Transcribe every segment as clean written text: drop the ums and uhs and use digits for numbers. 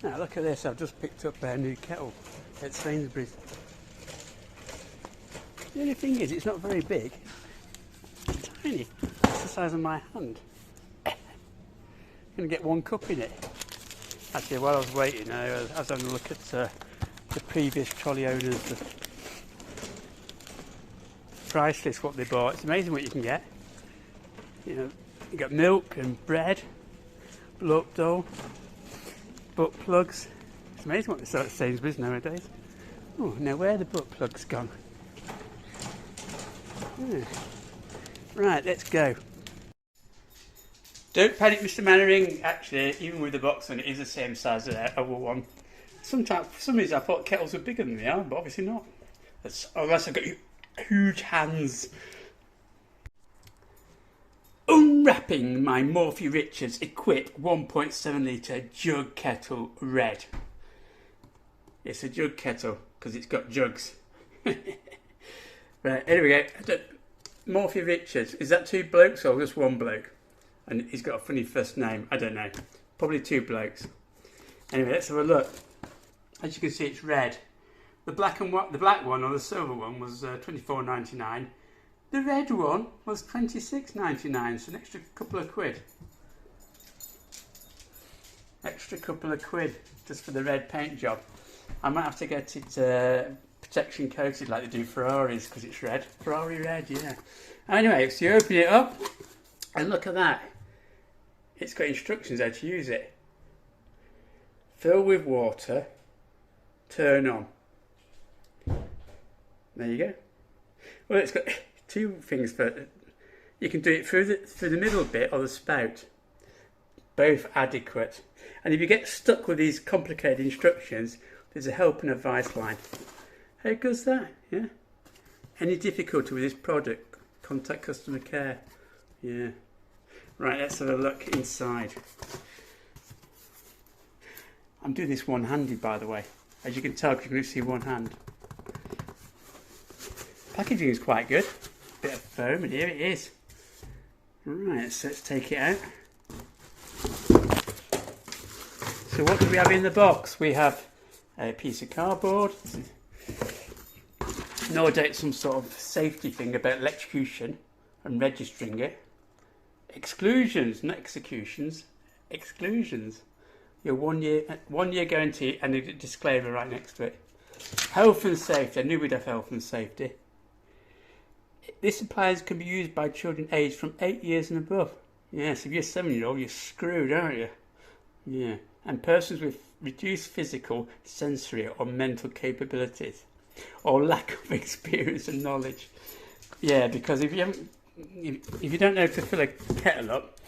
Now look at this, I've just picked up a new kettle at Sainsburys. The only thing is, it's not very big. It's tiny. It's the size of my hand. I'm going to get one cup in it. Actually, while I was waiting, I was having a look at the previous trolley owners, the price list, what they bought. It's amazing what you can get. You know, you got milk and bread, blow-up dough, butt plugs. It's amazing what they sell at Sainsburys nowadays. Oh, now where are the butt plugs gone? Yeah. Right, let's go. Don't panic, Mr. Mannering. Actually, even with the box on, it is the same size as the other one. Sometimes, for some reason, I thought kettles were bigger than they are, but obviously not. Unless I've got huge hands. Unwrapping my Morphy Richards Equip 1.7 litre jug kettle red. It's a jug kettle because it's got jugs. Right, here we go. Morphy Richards, is that two blokes or just one bloke? And he's got a funny first name, I don't know. Probably two blokes. Anyway, let's have a look. As you can see, it's red. The black one or the silver one was $24.99. The red one was $26.99, so an extra couple of quid. Extra couple of quid just for the red paint job. I might have to get it protection coated like they do Ferraris because it's red. Ferrari red, yeah. Anyway, so you open it up and look at that. It's got instructions how to use it. Fill with water, turn on. There you go. Well, it's got two things for you can do it through the middle bit or the spout. Both adequate. And if you get stuck with these complicated instructions, there's a help and advice line. How good's that? Yeah. Any difficulty with this product? Contact customer care. Yeah. Right, let's have a look inside. I'm doing this one-handed, by the way. As you can tell, because you can only see one hand. Packaging is quite good. Bit of foam, and here it is. Right, so let's take it out. So what do we have in the box? We have a piece of cardboard. No doubt some sort of safety thing about electrocution and registering it. Exclusions, not executions. Exclusions. Your one year guarantee and a disclaimer right next to it. Health and safety. I knew we'd have health and safety. This appliance can be used by children aged from 8 years and above. Yes, if you're a 7-year-old, you're screwed, aren't you? Yeah. And persons with reduced physical, sensory or mental capabilities or lack of experience and knowledge. Yeah, because if you don't know how to fill a kettle up,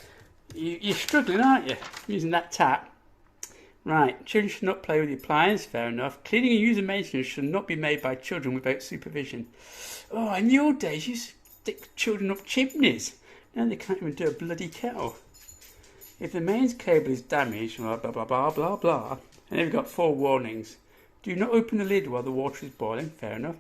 you're struggling, aren't you, using that tap? Right, children should not play with the appliance, fair enough. Cleaning and user maintenance should not be made by children without supervision. Oh, in the old days, you used to stick children up chimneys. Now they can't even do a bloody kettle. If the mains cable is damaged, blah, blah, blah, blah, blah, blah, and they've got 4 warnings. Do not open the lid while the water is boiling, fair enough.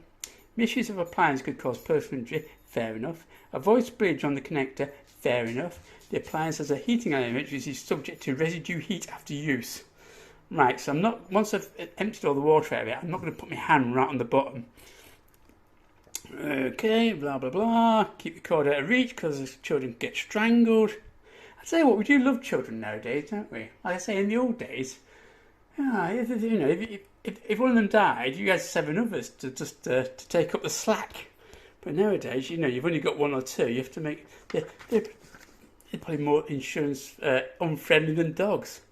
Misuse of appliance could cause personal injury, fair enough. Avoid spillage on the connector, fair enough. The appliance has a heating element which is subject to residue heat after use. Right, so I'm not, once I've emptied all the water out of it, I'm not going to put my hand right on the bottom. Okay, blah, blah, blah. Keep the cord out of reach because the children get strangled. I tell you what, we do love children nowadays, don't we? Like I say, in the old days, if one of them died, you had 7 others to just to take up the slack. But nowadays, you've only got 1 or 2. You have to make they're probably more insurance unfriendly than dogs.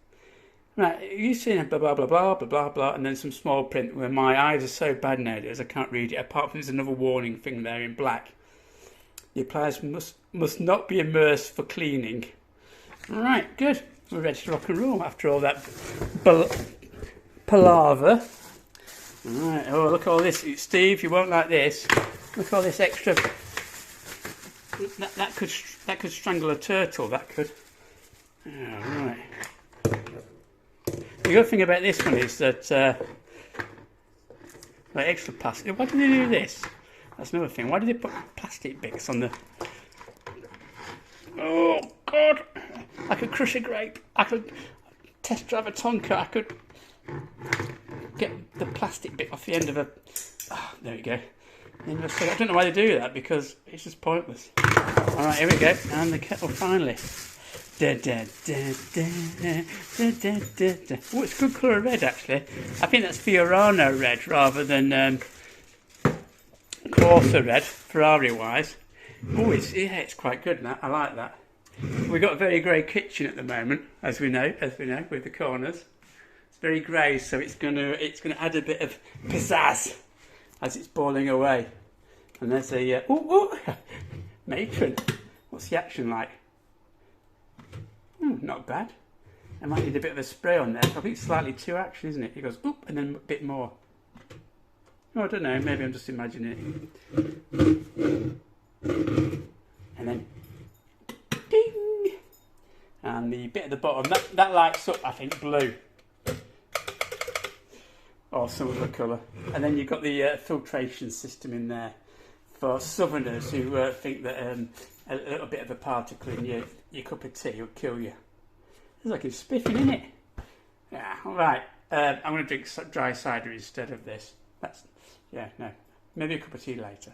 Right, you've seen blah blah blah blah blah blah blah, and then some small print where my eyes are so bad nowadays I can't read it. Apart from there's another warning thing there in black. The appliance must not be immersed for cleaning. Right, good. We're ready to rock and roll after all that palaver. Right, oh look at all this, Steve. You won't like this. Look at all this extra. That could strangle a turtle. That could. Oh, right. The good thing about this one is that like extra plastic. Why did they do this? That's another thing. Why did they put plastic bits on the? Oh God! I could crush a grape. I could test drive a Tonka. I could get the plastic bit off the end of a... Oh, there we go. I don't know why they do that, because it's just pointless. Alright, here we go. And the kettle finally. Oh, it's a good colour of red, actually. I think that's Fiorano red rather than Corsa red, Ferrari-wise. Oh, it's quite good now. I like that. We've got a very grey kitchen at the moment, as we know, with the corners. It's very grey, so it's gonna add a bit of pizzazz as it's boiling away. And there's a matron. What's the action like? Not bad. I might need a bit of a spray on there. I think it's slightly too action, isn't it? It goes oop and then a bit more. Oh, I don't know. Maybe I'm just imagining it. And then ding. And the bit at the bottom that lights up, I think, blue or some other colour. And then you've got the filtration system in there for southerners who think that a little bit of a particle in your cup of tea will kill you. It's like it's spiffing, isn't it? Yeah, alright. I'm going to drink dry cider instead of this. Maybe a cup of tea later.